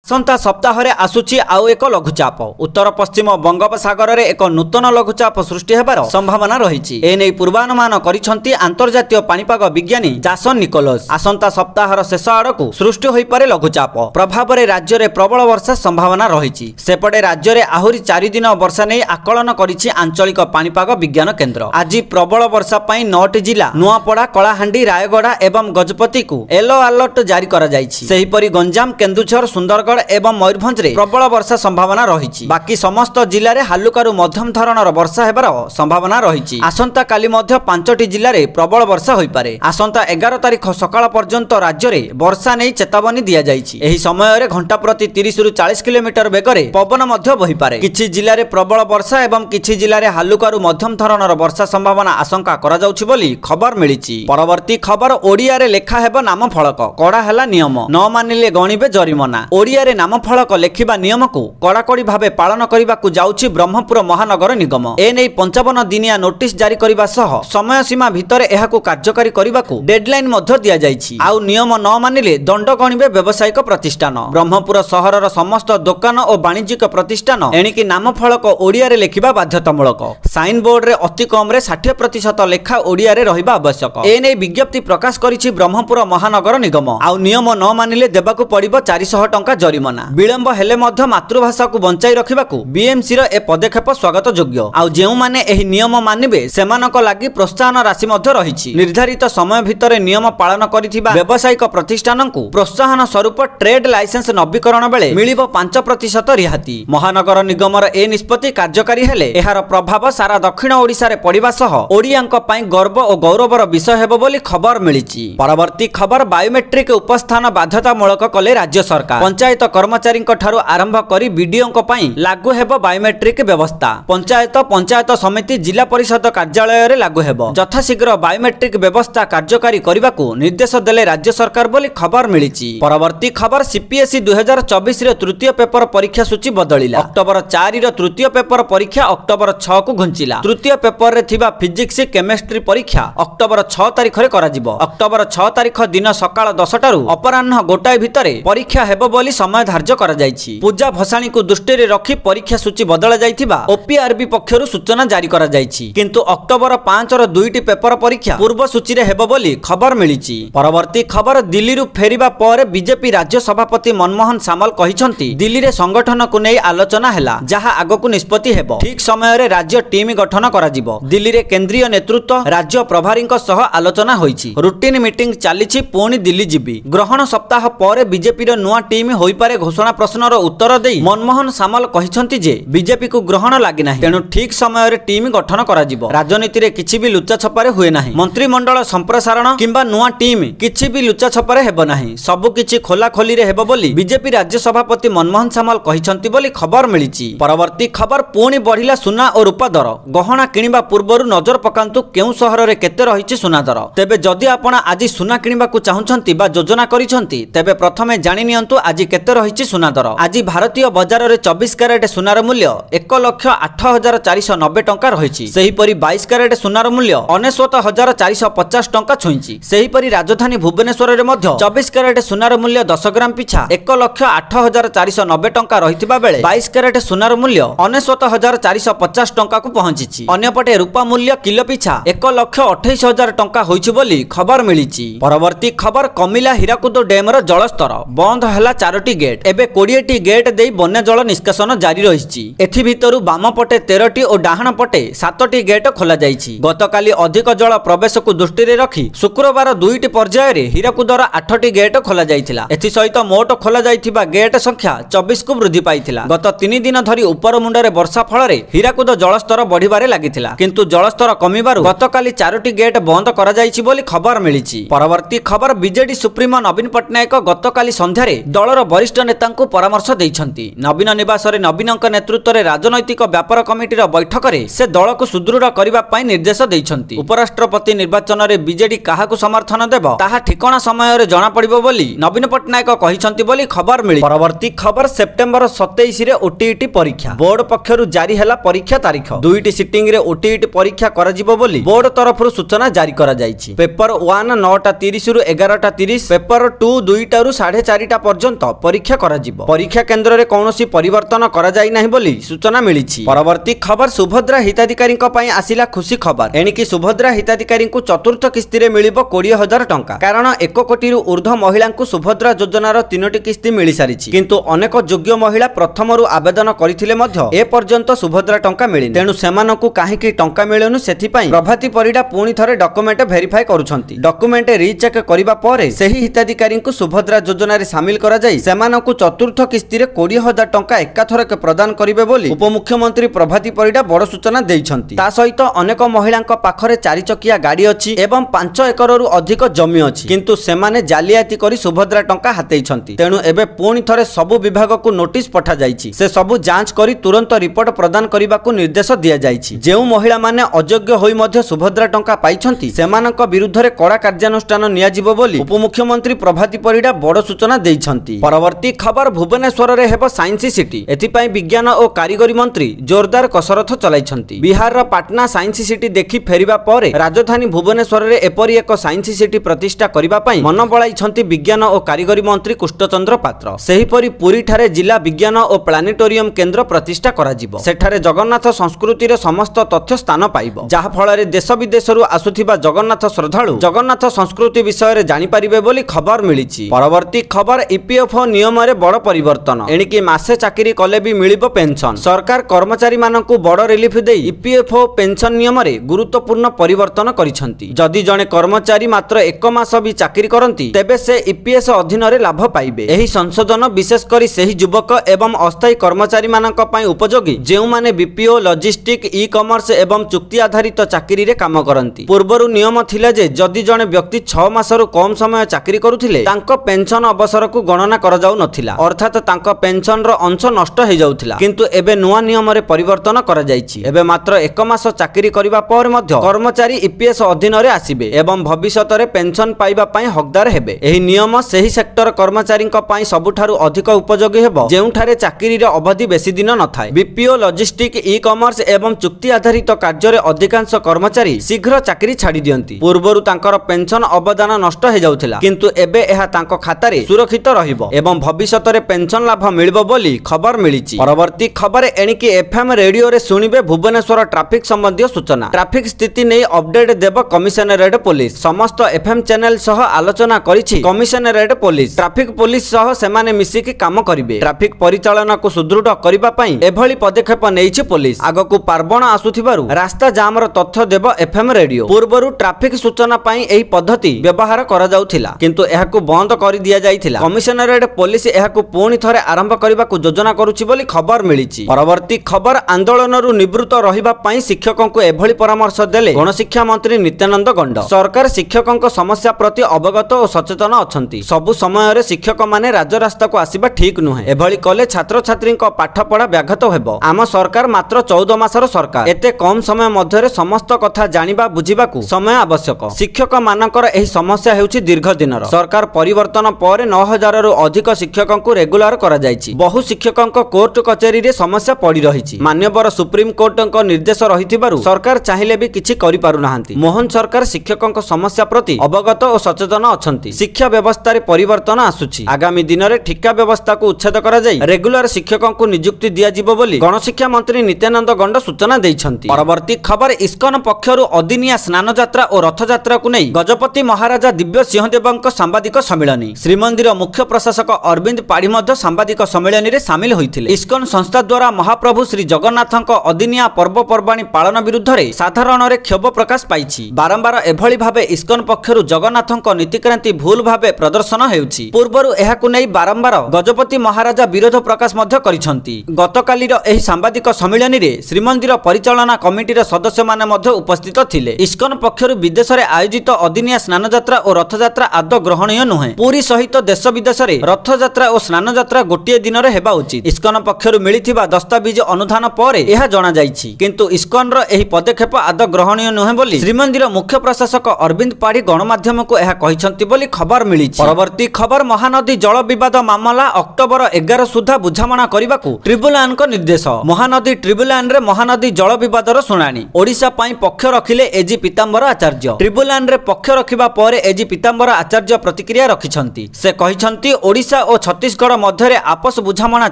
आसंता सप्ताह आसूची आउ एक लघुचाप उत्तर पश्चिम बंगोपसागर में एक नूतन लघुचाप सृष्टि होबार संभावना रही। एने पूर्वानुमान करिसेंती अंतर्जातीय पाणीपाग विज्ञानी जासन निकोलस। आसंता सप्ताहर शेष आड़कू सृष्टि होई पारे लघुचाप प्रभाव में राज्य में प्रबल वर्षा संभावना रही। सेपटे राज्य में आहरी 4 दिन वर्षा नहीं आकलन करिछि आंचलिक पाणीपाग विज्ञान केन्द्र। आज प्रबल वर्षा पाई 9टी जिला नुआपड़ा, कलाहांडी, रायगड़ा एवं गजपति को येलो अलर्ट जारी करा जायछि। सेहिपरि गंजाम, केन्दुझर, सुंदरगढ़ एवं मयूरभंज रे प्रबल वर्षा संभावना रही। बाकी समस्त जिले में हालुकारु मध्यम धरणर वर्षा हेबार संभावना रही। आसंता काली मध्य 5टी जिले में प्रबल वर्षा होई पारे। आसंता 11 तारिख सकाळ पर्यंत राज्य में वर्षा नहीं चेतावनी दिया जायछि। एही समय घंटा प्रति 30 रु 40 किलोमीटर बेगरे पवन मध्य बही पारे। किछि जिले में प्रबल वर्षा एवं किछि जिले में हालुकारु मध्यम धरणर वर्षा संभावना आशंका करा जाउछि बोली खबर मिलिछि। परवर्ती खबर ओडिया रे लेखा हेबो नाम फलक, कड़ा हैला नियम, न मानिले गणिबे जरिमाना। ओडिया रे नाम फलक लेखिबा नियम को कड़ाकड़ी भावे पालन करबाकू जाउछि ब्रह्मपुर महानगर निगम। एने 55 दिनिया नोटिस जारी करबा सह समय सीमा भितर एहाकू कार्यकारी करबाकू डेडलाइन मध्य दिया जायछि। आउ नियम न मानिले दंड गणिबे व्यावसायिक प्रतिष्ठान। ब्रह्मपुर सहरर समस्त दुकान और वाणिज्यिक प्रतिष्ठान एणिकी नाम फलक ओडिया रे लेखिबा बाध्यतामूलक। साइन बोर्ड रे अति कम रे 60% लेखा ओडिया रे रहिबा आवश्यक। एने विज्ञप्ति प्रकाश करिछि ब्रह्मपुर महानगर निगम। आउ नियम न मानिले देबाकू पड़िबो 400 टंका जरिमाना। विलंब हेले मध्य मातृभाषा को बंचाई रखिबाकू बीएमसी रो ए पदक्षेप स्वागत योग्य। आउ जेउ माने एही नियम मानिबे सेमानक लागि प्रोत्साहन राशि मध्य रहिछि। निर्धारित समय भितर नियम पालन करिथिबा व्यावसायिक प्रतिष्ठानकू प्रोत्साहन स्वरूप ट्रेड लाइसेंस नवीकरण बेले मिलिबो 5% रिहाती। महानगर निगमर ए निष्पत्ति कार्यकारी हेले एहार प्रभाव सारा दक्षिण ओडिसा रे पड़िबा सह ओडियाक पई गर्व और गौरवर विषय हेबो बोली खबर मिलिछि। परवर्ती खबर बायोमेट्रिक उपस्थान बाध्यतामूलक कले राज्य सरकार। पंचायत कर्मचारी ठारू आरंभ करी बीडीओ पई लागू हेबो बायोमेट्रिक व्यवस्था। पंचायत समिति, जिला परिषद कार्यालय रे लागू हेबो। यथाशीघ्र बायोमेट्रिक व्यवस्था कार्यकारी करबाकू निर्देश देले राज्य सरकार बोली खबर मिलिछि। परवर्ती खबर सीपीएसई 2024 रे तृतीय पेपर परीक्षा सूची बदलिला। अक्टोबर 4 रो तृतीय पेपर परीक्षा अक्टोबर 6 को घुंचिला। तृतीय पेपर रे थिबा फिजिक्स, केमिस्ट्री परीक्षा अक्टोबर 6 तारिख रे कराजिबो। अक्टोबर 6 तारिख दिन सकाळ 10 टारू अपराह्न 1 भितरे परीक्षा हेबो बोली समय धार्य करा जायछि। पूजा भसाणी को दृष्टि रे रखी परीक्षा सूची बदला जायथिबा ओपीआरबी पक्षरु सूचना जारी करा जायछि। किंतु अक्टोबर 5 रो 2टी पेपर परीक्षा पूर्व सूची रे हेबो बोली खबर मिलिछि। परवर्ती खबर दिल्ली रु फेरिबा पर बीजेपी राज्य सभापति मनमोहन सामल कहिसंती दिल्ली रे संगठन को नै आलोचना हैला, जहा आगकू निष्पत्ति हेबो। ठीक समय रे राज्य टीम गठन करा जिवो। दिल्ली रे केंद्रीय नेतृत्व राज्य प्रभारीक सह आलोचना होईछि। रुटीन मीटिंग चालिछि, पुणी दिल्ली जिबी। ग्रहण सप्ताह पर बीजेपी रो नुआ टीम होई पारे घोषणा प्रश्नर उत्तर देई मनमोहन सामल कहिसंती जे बीजेपी को ग्रहण लागि नाही, तेनु ठीक समय रे टीम गठन करा जिवो। राजनीति रे किछि भी लुचा छपारे हुए नाही। मंत्रिमंडल संप्रसारण किंबा नुआ टीम किछि भी लुचा छपारे हेबो नाही। सबु किछि खोला खोली रे हेबो बोली बीजेपी राज्य सभापति मनमोहन सामल कहिसंती बोली खबर मिलिछि। परवर्ती खबर पुणी बढ़िला सुना और रूपा दर। गहना किनिबा पूर्वरु नजर पकांतु केउ सहर रे केते रहिछि सुना दर। तेबे जदि आपण आज सुना किनिबा को चाहुछंती बा योजना करिसंती तेबे प्रथमे जानि नियंतु आज केते रहिछि सुना दर। आज भारतीय बाजार रे 24 कैरेट सुनार मूल्य 1,08,490 टंका रहिछि। सेही परि 22 कैरेट सुनार मूल्य 69,450 टंका छुइछि। सेही परि राजधानी भुवनेश्वर रे मध्य 24 कैरेट सुनार मूल्य 10 ग्राम पिछा 1,08,490 टंका रहितिबा बेले 22 कैरेट सुनार मूल्य 69,450 टंका को पहुंचिछि। अन्यपटे रूपा मूल्य किलो पिछा 1,28,000 टंका होइछि बोली खबर मिलिछि। परवर्ती खबर कमिला हीराकुद डैम रो जलस्तर। बंद हैला 4टी गेट। एबे 20टी गेट देई बन्या जल निष्कासन जारी रहिछि। एथि भितरु बाम पटे 13टी और डाहाण पटे 7टी गेट खोला जाइछि। गतकाली अधिक जल प्रवेश को दृष्टि रे रखी शुक्रवार 2टी पर्याय रे हीराकुदर 8टी गेट खोला जाइथिला। एथि सहित मोट खोला जाइथिबा गेट संख्या 24 को वृद्धि पाइथिला। गत 3 दिन धरी ऊपर मुंडरे वर्षा फल रे हीराकुद जलस्तर बढ़िबारे लागिथिला, किंतु जलस्तर कमिबारु गतकाली 4टी गेट बंद करा जाइछि बोली खबर मिलिछि। परवर्ती खबर बीजेडी सुप्रीमो नवीन पटनायक गतकाली संध्यारे दलर वरिष्ठ नेतांकु परामर्श दैछंती। नवीन निवास रे नवीनक नेतृत्व रे राजनैतिक व्यापार कमिटीर बैठक रे से दल को सुदृढ़ करबा पई निर्देश दैछंती। उपराष्ट्रपति निर्वाचन रे बीजेडी काहाकु समर्थन देबो ताहा ठिकाना समय रे जणा पड़िबो बोली नवीन पटनायक कहिसंती बोली खबर मिली। परवर्ती खबर सेप्टेम्बर 27 रे ओटीईटी परीक्षा। बोर्ड पक्षरु जारी हैला परीक्षा तारीख। 2टी सिटिंग रे ओटीईटी परीक्षा करा जिवो बोली बोर्ड तरफरु सूचना जारी करा जायछि। पेपर 1 9:30 रु 11:30, पेपर 2 2 टारू 4:30 पर्यंत परीक्षा कराजिबो। परीक्षा केन्द्र रे कौनसी परिवर्तन करा जाई नाही बोली सूचना मिलिछि। परवर्ती खबर सुभद्रा हिताधिकारी आसिला खुशी खबर। एणिकी सुभद्रा हिताधिकारी चतुर्थ किस्ती रे मिलिबो 20,000 टंका। कारण 1 कोटी ऊर्ध्व महिला सुभद्रा योजनार 3टी किस्ती मिली सारिछि, किंतु अनेक योग्य महिला प्रथमरु आवेदन करथिले मध्य ए पर्यंत सुभद्रा टंका मिलिनि। तेणु सेमानकु काहेकि टंका मिलुनु सेथिपई प्रभाती परिडा पुणी थरे डॉक्यूमेंट वेरीफाई करूछंती। डॉक्यूमेंट रीचेक करिबा परे सेही हिताधिकारी सुभद्रा योजना रे शामिल करा जाई सेमानकु चतुर्थ किस्ती रे 20,000 टंका एकाथरके प्रदान करिवे बोली उपमुख्यमंत्री प्रभाती परिडा बड़ सूचना देइछंती। ता सहित अनेक महिलांक पाखरे 4 चकिया गाड़ी अछि एवं 5 एकररु अधिक जमी अछि, किंतु सेमाने जालियाती करी सुभद्रा टंका हातेइछंती। तेणु एबे पुणी थरे सबु विभाग को नोटिस पठा जाइछि। से सबु जांच करी तुरंत रिपोर्ट प्रदान करिबाकू निर्देश दिया जाइछि। जेउ महिला माने अयोग्य होई मध्य सुभद्रा टंका पाइछंती सेमानक विरुद्ध रे कड़ा कार्यानुष्ठान नियाजिबो बोली उपमुख्यमंत्री प्रभाती परिडा बड़ सूचना देइछंती। परवर्ती खबर भुवनेश्वर रे हेबो साइंस सिटी। एथिपई विज्ञान और कारीगरी मंत्री जोरदार कसरत चलाइछंती। बिहार रा पाटना साइंस सिटी देखि फेरिबा परे राजधानी भुवनेश्वर रे एपरि एक साइंस सिटी प्रतिष्ठा करिबा पई मन बळाइछंती विज्ञान और कारीगरी मंत्री कृष्णचंद्र पात्र। सेहिपरि पुरी ठारे जिला विज्ञान और प्लानेटोरियम केन्द्र प्रतिष्ठा कराजिबो। सेठारे जगन्नाथ संस्कृति रे समस्त तथ्य स्थान पाइबो, जहा फଳରେ देश विदेशरु आसुथिबा जगन्नाथ श्रद्धालु जगन्नाथ संस्कृति विषय रे जानि परिबे बोली खबर मिलिछि। परवर्ती खबर ईपीएफओ नियम रे बड़ परिवर्तन। एणिकी मासे चाकरी कले भी मिलिबो पेंशन। सरकार कर्मचारी मानकु बड़ रिलीफ देई ईपीएफओ पेंशन नियम रे गुरुत्वपूर्ण परिवर्तन करिसंती। जदि जणे कर्मचारी मात्र 1 मास भी चाकरी करंती तेबे से ईपीएस अधीन रे लाभ पाइबे। एही संशोधन विशेष करी सेही युवक एवं अस्थायी कर्मचारी मानक पई उपयोगी जेउ माने बीपीओ लॉजिस्टिक ई कॉमर्स एवं चुक्ति आधारित चाकरी रे काम करंती। पूर्वरु नियम थिला जे जदि जणे व्यक्ति 6 मासरु कम समय चाकरी करुथिले तांको पेंशन अवसर को गणना कर जाउ नथिला, अर्थात तांको पेंशन रो अंश नष्ट हे जाउथिला। किंतु एबे नुवा नियम रे परिवर्तन करा जाइछि। एबे मात्र 1 मास चाकरी करिबा पर मध्य कर्मचारी ईपीएस अधीन रे आसीबे एवं भविष्यत रे पेंशन पाइबा पई हकदार हेबे। एही नियम सेही सेक्टर कर्मचारी पई सबुठारु अधिक उपयोगी हेबो जेउठारे चाकरी रे अवधि बेसी दिन न थाए। बीपीओ लॉजिस्टिक ई कॉमर्स एवं चुक्ति आधारित कार्य रे अधिकांश कर्मचारी शीघ्र चाकरी छाड़ी दियंती। पूर्वरु तांकर पेंशन अवदान नष्ट हे जाउथिला, किंतु एबे एहा तांको खाता रे सुरक्षित रहिबो एवं भविष्यत रे पेंशन लाभ मिलिबो बोली खबर मिलिछि। परवर्ती खबर एणिकी एफएम रेडियो रे सुनिबे भुवनेश्वर ट्रैफिक संबंधी सूचना। ट्रैफिक स्थिति नै अपडेट देबो कमिशनरेट पुलिस। समस्त एफएम चैनल सह आलोचना करिछि कमिशनरेट पुलिस। ट्रैफिक पुलिस सह सेमाने मिसिकी काम करिवे। ट्रैफिक परिचालन को सुदृढ़ करिबा पई एभली पदक्षेप नेइछि पुलिस। आगकू पार्बण आसुथिबारु रास्ता जाम रो तथ्य देबो एफएम रेडियो। पूर्वरु ट्रैफिक सूचना पई एही पद्धति व्यवहार करा जाउथिला, किंतु एहाकू बंद करि दिया जाइथिला। कमिशनरेट पुलिस एहाकू पुणी थरे आरंभ करिबाकू योजना करूछि बोली खबर मिलिछि। परवर्ती खबर आंदोलनरु निवृत्त रहिबा पई शिक्षकंकू एभली परामर्श देले गणशिक्षा मंत्री नित्यानंद गंड। सरकार शिक्षकंक समस्या प्रति अवगत और सचेतन अछंती। सबु समय रे शिक्षक माने राजरास्ता को आसीबा ठीक नुहे। एभली कले छात्र छात्रींक पाठ पढ़ा व्याघात हेबो। आम सरकार मात्र 14 मासर सरकार। एते कम समय मध्यरे समस्त कथा जानिबा बुझिबाकू समय आवश्यक। शिक्षक मानकर एही समस्या हेउछि दीर्घ दिनर। सरकार परिवर्तन पर 9,000 रु अधिक शिक्षकंकू रेगुलर करा जाइछि। बहु शिक्षकंक कोर्ट कचेरी रे समस्या पड़ी रहिछि। मान्यवर सुप्रीम कोर्टंक निर्देश रहिथिबारु सरकार चाहिले भी किछि करि पारु नाहंती। मोहन सरकार शिक्षकंक समस्या प्रति अवगत और सचेतन अछंती। शिक्षा व्यवस्था रे परिवर्तन आसुछि। आगामी दिन रे ठिका व्यवस्था को उच्छेद करा जाई रेगुलर शिक्षकंकू नियुक्ति दिया जिवो बोली गणशिक्षा मंत्री नित्यानंद गंड सूचना दैछंती। परवर्ती खबर इस्कन पक्षरु अदिनिया स्नान यात्रा और रथ यात्रा को नहीं गजपति महाराजा दिव्य सिंहदेवंक सांबादिक सम्मेलन। श्रीमंदिर मुख्य प्रशासक अरविंद पाढ़ी मध्य सांबादिक सम्मेलन रे शामिल होइथिले। इस्कन संस्था द्वारा महाप्रभु श्री जगन्नाथंक अदिनिया पर्वपर्वाणी पालन विरुद्ध रे साधारण रे क्षोभ प्रकाश पाइछि। बारंबार एभली भाबे इस्कन पक्षरु जगन्नाथंक नीतिक्रांति भूल भाबे प्रदर्शन हेउछि। पूर्वरु एहाकु नै बारंबार गजपति महाराजा विरोध प्रकाश मध्य करिसंती। गतकालीर एही सांबादिक सम्मेलन रे श्रीमंदिर परिचालना कमिटीर सदस्य माने मध्य उपस्थित थिले। इस्कन पक्षरु विदेश रे आयोजित अदिनिया स्नान यात्रा और रथ यात्रा आदौ ग्रहणीय नुहे। पूरी सहित देश विदेश रे रथ यात्रा और स्नान यात्रा गोटिए दिन रे हेबा उचित। इस्कन पक्षरु मिलिथिबा दस्तावेज अनुधान परे एहा जणा जाइछि, किंतु इस्कन रो एही पदक्षेप आदौ ग्रहणीय नुहे बोली श्रीमंदिर मुख्य प्रशासक अरविंद पाढ़ी गणमाध्यम को एहा कहिसंती बोली खबर मिलिछि। परवर्ती खबर महानदी जल विवाद मामला अक्टोबर 11 सुधा बुझामणा करिबाकू ट्रिब्यूनाल को निर्देश। महानदी ट्रिब्यूनाल रे महानदी जल विवादर सुनानी ओडिशा पई पक्ष रखिले एजी पीतांबर आचार्य। ट्रिब्यूनाल रे पक्ष रखिबा परे एजी पीतांबर आचार्य प्रतिक्रिया रखिछंती। से कहिछंती ओडिशा ଓଡ଼ିଶା ଓ ଛତିଶଗଡ଼ ମଧ୍ୟରେ ଆପୋଷ ବୁଝାମଣା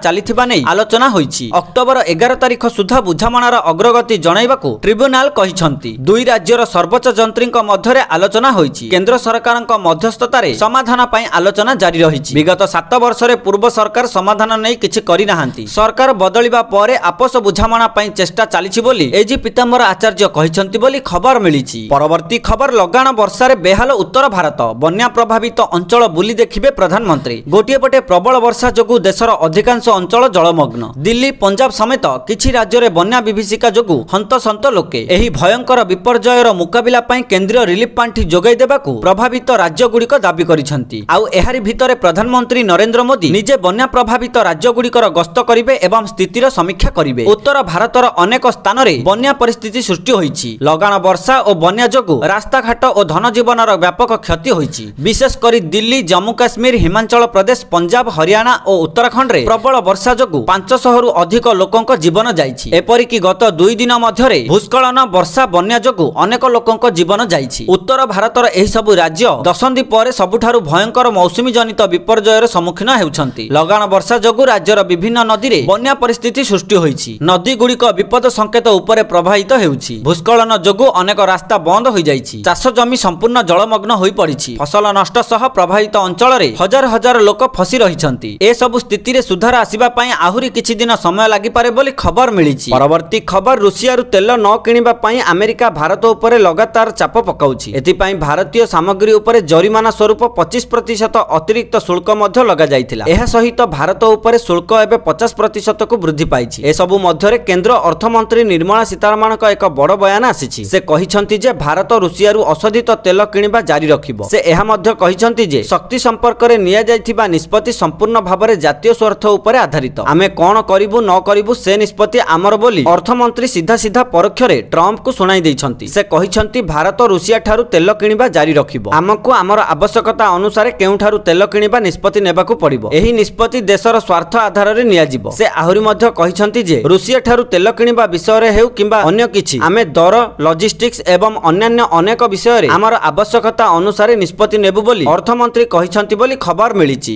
ଚାଲିଥିବା ନେଇ ଆଲୋଚନା ହୋଇଛି। ଅକ୍ଟୋବର 11 ତାରିଖ ସୁଦ୍ଧା ବୁଝାମଣାର ଅଗ୍ରଗତି ଜଣାଇବାକୁ ଟ୍ରିବ୍ୟୁନାଲ କହିଛନ୍ତି। ଦୁଇ ରାଜ୍ୟର ସର୍ବୋଚ୍ଚ ଯନ୍ତ୍ରୀଙ୍କ ମଧ୍ୟରେ ଆଲୋଚନା ହୋଇଛି। କେନ୍ଦ୍ର ସରକାରଙ୍କ ମଧ୍ୟସ୍ଥତାରେ ସମାଧାନ ପାଇଁ ଆଲୋଚନା ଜାରି ରହିଛି। ବିଗତ 7 ବର୍ଷରେ ପୂର୍ବ ସରକାର ସମାଧାନ ନେଇ କିଛି କରିନାହାନ୍ତି। ସରକାର ବଦଳିବା ପରେ ଆପୋଷ ବୁଝାମଣା ପାଇଁ ଚେଷ୍ଟା ଚାଲିଛି ବୋଲି ଏଜି ପୀତାମ୍ବର ଆଚାର୍ଯ୍ୟ କହିଛନ୍ତି ବୋଲି ଖବର ମିଳିଛି। ପରବର୍ତ୍ତୀ ଖବର ଲଗାଣ ବର୍ଷାରେ ବେହାଲ ଉତ୍ତର ଭାରତ, ବନ୍ୟା ପ୍ରଭାବିତ ଅଞ୍ଚଳ ବୁଲି ଦେଖିବେ ପ୍ରଧାନମନ୍ତ୍ରୀ। ଗୋଟିଏ ପଟେ ପ୍ରବଳ ବର୍ଷା ଯୋଗୁଁ ଦେଶର ଅଧିକାଂଶ ଅଞ୍ଚଳ ଜଳମଗ୍ନ। ଦିଲ୍ଲୀ, ପଞ୍ଜାବ ସମେତ କିଛି ରାଜ୍ୟରେ ବନ୍ୟା ବିଭୀଷିକା ଯୋଗୁଁ ହନ୍ତସନ୍ତ ଲୋକେ। ଏହି ଭୟଙ୍କର ବିପର୍ଯ୍ୟୟର ମୁକାବିଲା ପାଇଁ କେନ୍ଦ୍ରୀୟ ରିଲିଫ ପାଣ୍ଠି ଯୋଗାଇ ଦେବାକୁ ପ୍ରଭାବିତ ରାଜ୍ୟଗୁଡ଼ିକ ଦାବି କରିଛନ୍ତି। ଆଉ ଏହାରି ଭିତରେ ପ୍ରଧାନମନ୍ତ୍ରୀ ନରେନ୍ଦ୍ର ମୋଦି ନିଜେ ବନ୍ୟା ପ୍ରଭାବିତ ରାଜ୍ୟଗୁଡ଼ିକର ଗସ୍ତ କରିବେ ଏବଂ ସ୍ଥିତିର ସମୀକ୍ଷା କରିବେ। ଉତ୍ତର ଭାରତର ଅନେକ ସ୍ଥାନରେ ବନ୍ୟା ପରିସ୍ଥିତି ସୃଷ୍ଟି ହୋଇଛି। ଲଗାଣ ବର୍ଷା ଓ ବନ୍ୟା ଯୋଗୁଁ ରାସ୍ତାଘାଟ ଓ ଧନଜୀବନର ବ୍ୟାପକ କ୍ଷତି ହୋଇଛି। ବିଶେଷ କରି ଦିଲ୍ଲୀ, ଜମ୍ମୁ କାଶ୍ମୀର, ହିମାଚଳ ପ୍ରଦେଶ, ପଞ୍ଜାବ, ହରିୟାଣା ଓ ଉତ୍ତରାଖଣ୍ଡରେ ପ୍ରବଳ ବର୍ଷା ଯୋଗୁଁ 500ରୁ ଅଧିକ ଲୋକଙ୍କ ଜୀବନ ଯାଇଛି। ଏପରିକି ଗତ 2 ଦିନ ମଧ୍ୟରେ ଭୂସ୍ଖଳନ, ବର୍ଷା, ବନ୍ୟା ଯୋଗୁଁ ଅନେକ ଲୋକଙ୍କ ଜୀବନ ଯାଇଛି। ଉତ୍ତର ଭାରତର ଏହି ସବୁ ରାଜ୍ୟ ଦଶନ୍ଧି ପରେ ସବୁଠାରୁ ଭୟଙ୍କର ମୌସୁମୀ ଜନିତ ବିପର୍ଯ୍ୟୟର ସମ୍ମୁଖୀନ ହେଉଛନ୍ତି। ଲଗାଣ ବର୍ଷା ଯୋଗୁଁ ରାଜ୍ୟର ବିଭିନ୍ନ ନଦୀରେ ବନ୍ୟା ପରିସ୍ଥିତି ସୃଷ୍ଟି ହୋଇଛି। ନଦୀଗୁଡ଼ିକ ବିପଦ ସଂକେତ ଉପରେ ପ୍ରବାହିତ ହେଉଛି। ଭୂସ୍ଖଳନ ଯୋଗୁଁ ଅନେକ ରାସ୍ତା ବନ୍ଦ ହୋଇଯାଇଛି। ଚାଷ ଜମି ସମ୍ପୂର୍ଣ୍ଣ ଜଳମଗ୍ନ ହୋଇପଡ଼ିଛି। ଫସଲ ନଷ୍ଟ ସହ ପ୍ରଭାବିତ ଅଞ୍ଚଳରେ ହଜାର ହଜାର ଲୋକ ଫସି ରହିଛନ୍ତି। ଏସବୁ ସ୍ଥିତିରେ ସୁଧାର ଆସିବା ପାଇଁ ଆହୁରି କିଛି ଦିନ ସମୟ ଲାଗିପାରେ ବୋଲି ଖବର ମିଳିଛି। ପରବର୍ତ୍ତୀ ଖବର, ରୁଷିଆରୁ ତେଲ ନ କିଣିବା ପାଇଁ ଆମେରିକା ଭାରତ ଉପରେ ଲଗାତାର ଚାପ ପକାଉଛି। ଏଥିପାଇଁ ଭାରତୀୟ ସାମଗ୍ରୀ ଉପରେ ଜରିମାନା ସ୍ୱରୂପ 25% ଅତିରିକ୍ତ ଶୁଳ୍କ ମଧ୍ୟ ଲଗାଯାଇଥିଲା। ଏହା ସହିତ ଭାରତ ଉପରେ ଶୁଳ୍କ ଏବେ 50%କୁ ବୃଦ୍ଧି ପାଇଛି। ଏସବୁ ମଧ୍ୟରେ କେନ୍ଦ୍ର ଅର୍ଥମନ୍ତ୍ରୀ ନିର୍ମଳା ସୀତାରମଣଙ୍କ ଏକ ବଡ଼ ବୟାନ ଆସିଛି। ସେ କହିଛନ୍ତି ଯେ ଭାରତ ରୁଷିଆରୁ ଅଶୋଧିତ ତେଲ କିଣିବା ଜାରି ରଖିବ। ସେ ଏହା ମଧ୍ୟ କହିଛନ୍ତି ଯେ ଶକ୍ତି ସମ୍ପର୍କରେ ନିଆଯାଇଥିବା ନିଷ୍ପତ୍ତି ସମ୍ପୂର୍ଣ୍ଣ ଭାବରେ ଜାତୀୟ ସ୍ୱାର୍ଥ ଉପରେ ଆଧାରିତ। ଆମେ କ'ଣ କରିବୁ ନ କରିବୁ ସେ ନିଷ୍ପତ୍ତି ଆମର ବୋଲି ଅର୍ଥମନ୍ତ୍ରୀ ସିଧା ପରୋକ୍ଷରେ ଟ୍ରମ୍ପଙ୍କୁ ଶୁଣାଇ ଦେଇଛନ୍ତି। ସେ କହିଛନ୍ତି ଭାରତ ରୁଷିଆ ଠାରୁ ତେଲ କିଣିବା ଜାରି ରଖିବ। ଆମକୁ ଆମର ଆବଶ୍ୟକତା ଅନୁସାରେ କେଉଁଠାରୁ ତେଲ କିଣିବା ନିଷ୍ପତ୍ତି ନେବାକୁ ପଡ଼ିବ। ଏହି ନିଷ୍ପତ୍ତି ଦେଶର ସ୍ୱାର୍ଥ ଆଧାରରେ ନିଆଯିବ। ସେ ଆହୁରି ମଧ୍ୟ କହିଛନ୍ତି ଯେ ରୁଷିଆ ଠାରୁ ତେଲ କିଣିବା ବିଷୟରେ ହେଉ କିମ୍ବା ଅନ୍ୟ କିଛି, ଆମେ ଦର, ଲଜିଷ୍ଟିକ୍ସ ଏବଂ ଅନ୍ୟାନ୍ୟ ଅନେକ ବିଷୟରେ ଆମର ଆବଶ୍ୟକତା ଅନୁସାରେ ନିଷ୍ପତ୍ତି ନେବୁ ବୋଲି ଅର୍ଥମନ୍ତ୍ରୀ କହିଛନ୍ତି ବୋଲି ଖବର ମିଳିଛି।